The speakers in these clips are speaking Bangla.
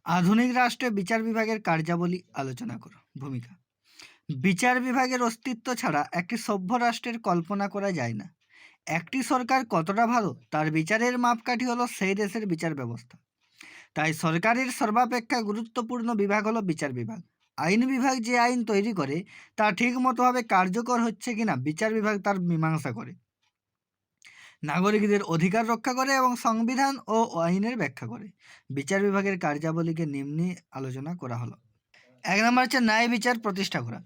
আধুনিক রাষ্ট্রে বিচার বিভাগের কার্যাবলী আলোচনা করো। ভূমিকা। বিচার বিভাগের অস্তিত্ব ছাড়া একটি সভ্য রাষ্ট্রের কল্পনা করা যায় না। একটি সরকার কতটা ভালো তার বিচারের মাপকাঠি হলো সেই দেশের বিচার ব্যবস্থা। তাই সরকারের সর্বাপেক্ষা গুরুত্বপূর্ণ বিভাগ হলো বিচার বিভাগ। আইন বিভাগ যে আইন তৈরি করে তা ঠিক মতোভাবে কার্যকর হচ্ছে কিনা বিচার বিভাগ তার মীমাংসা করে। নাগরিকদের অধিকার রক্ষা করে এবং সংবিধান ও আইনের ব্যাখ্যা করে। বিচার বিভাগের কার্যাবলীকে নিম্নে আলোচনা করা হলো। ১ নম্বর হচ্ছে ন্যায় বিচার প্রতিষ্ঠা করা।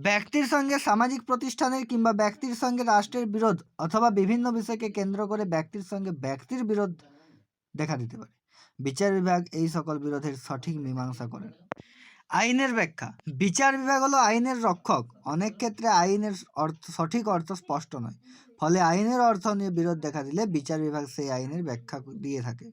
ব্যক্তির সঙ্গে সামাজিক প্রতিষ্ঠানের কিংবা ব্যক্তির সঙ্গে রাষ্ট্রের বিরোধ অথবা বিভিন্ন বিষয়কে কেন্দ্র করে ব্যক্তির সঙ্গে ব্যক্তির বিরোধ দেখা দিতে পারে। বিচার বিভাগ এই সকল বিরোধের সঠিক মীমাংসা করেন। আইনের ব্যাখ্যা। বিচার বিভাগ হলো আইনের রক্ষক। অনেক ক্ষেত্রে আইনের সঠিক অর্থ স্পষ্ট নয়, ফলে আইনের অর্থ নিয়ে বিরোধ দেখা দিলে বিচার বিভাগ সেই আইনের ব্যাখ্যা দিয়ে থাকে।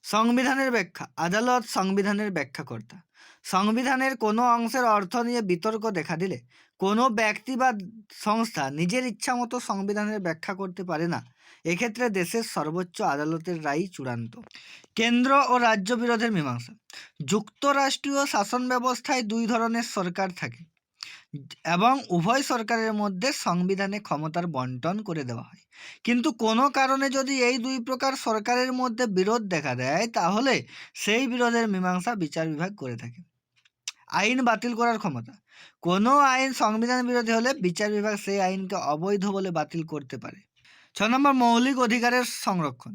সংবিধানের ব্যাখ্যা। আদালত সংবিধানের ব্যাখ্যাকর্তা। সংবিধানের কোনো অংশের অর্থ নিয়ে বিতর্ক দেখা দিলে কোনো ব্যক্তি বা সংস্থা নিজের ইচ্ছা মতো সংবিধানের ব্যাখ্যা করতে পারে না। এক্ষেত্রে দেশের সর্বোচ্চ আদালতের রায় চূড়ান্ত। কেন্দ্র ও রাজ্য বিরোধের মীমাংসা। যুক্তরাষ্ট্রীয় শাসন ব্যবস্থায় দুই ধরনের সরকার থাকে এবং উভয় সরকারের মধ্যে সংবিধানে ক্ষমতার বন্টন করে দেওয়া হয়। কিন্তু কোনো কারণে যদি এই দুই প্রকার সরকারের মধ্যে বিরোধ দেখা দেয় তাহলে সেই বিরোধের মীমাংসা বিচার বিভাগ করে থাকে। আইন বাতিল করার ক্ষমতা। কোনো আইন সংবিধান বিরোধী হলে বিচার বিভাগ সেই আইনকে অবৈধ বলে বাতিল করতে পারে। ৬ নম্বর মৌলিক অধিকারের সংরক্ষণ।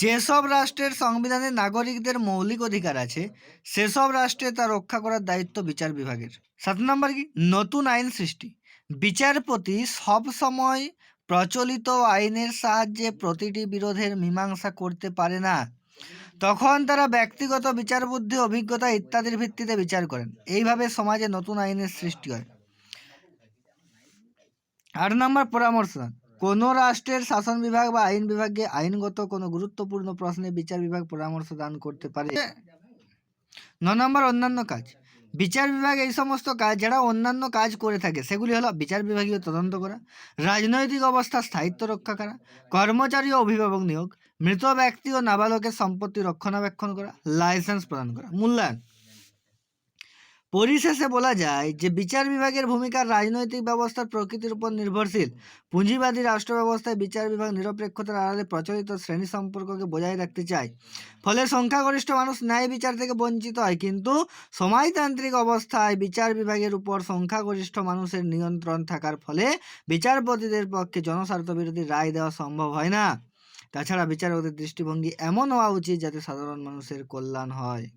যেসব রাষ্ট্রের সংবিধানে নাগরিকদের মৌলিক অধিকার আছে সেসব রাষ্ট্রে তা রক্ষা করার দায়িত্ব বিচার বিভাগের। ৭ নম্বর কি নতুন আইন সৃষ্টি। বিচারপতি সব সময় প্রচলিত আইনের সাহায্যে প্রতিটি বিরোধের মীমাংসা করতে পারে না। তখন তারা ব্যক্তিগত বিচার বুদ্ধি, অভিজ্ঞতা ইত্যাদির ভিত্তিতে বিচার করেন। এইভাবে সমাজে নতুন আইনের সৃষ্টি হয়। ৮ নম্বর পরামর্শ দান। কোনো রাষ্ট্রের শাসন বিভাগ বা আইন বিভাগকে আইনগত কোনো গুরুত্বপূর্ণ প্রশ্নে বিচার বিভাগ পরামর্শ দান করতে পারে। ৯ নম্বর অন্যান্য কাজ। বিচার বিভাগ এই সমস্ত কাজ যারা অন্যান্য কাজ করে থাকে সেগুলি হলো বিচার বিভাগীয় তদন্ত করা, রাজনৈতিক অবস্থার স্থায়িত্ব রক্ষা করা, কর্মচারী ও অভিভাবক নিয়োগ, মৃত ব্যক্তি ও নাবালকের সম্পত্তি রক্ষণাবেক্ষণ করা, লাইসেন্স প্রদান করা, মূল্যায়ন। পরিশেষে বলা যায় যে বিচার বিভাগের ভূমিকা রাজনৈতিক ব্যবস্থার প্রকৃতির উপর নির্ভরশীল। পুঁজিবাদী রাষ্ট্র ব্যবস্থায় বিচার বিভাগ নিরপেক্ষতার আড়ালে প্রচলিত শ্রেণী সম্পর্ককে বজায় রাখতে চায়, ফলে সংখ্যাগরিষ্ঠ মানুষ ন্যায় বিচার থেকে বঞ্চিত হয়। কিন্তু সমাজতান্ত্রিক অবস্থায় বিচার বিভাগের উপর সংখ্যাগরিষ্ঠ মানুষের নিয়ন্ত্রণ থাকার ফলে বিচারপতিদের পক্ষে জনস্বার্থ বিরোধী রায় দেওয়া সম্ভব হয় না। তাছাড়া বিচারকদের দৃষ্টিভঙ্গি এমন হওয়া উচিত যাতে সাধারণ মানুষের কল্যাণ হয়।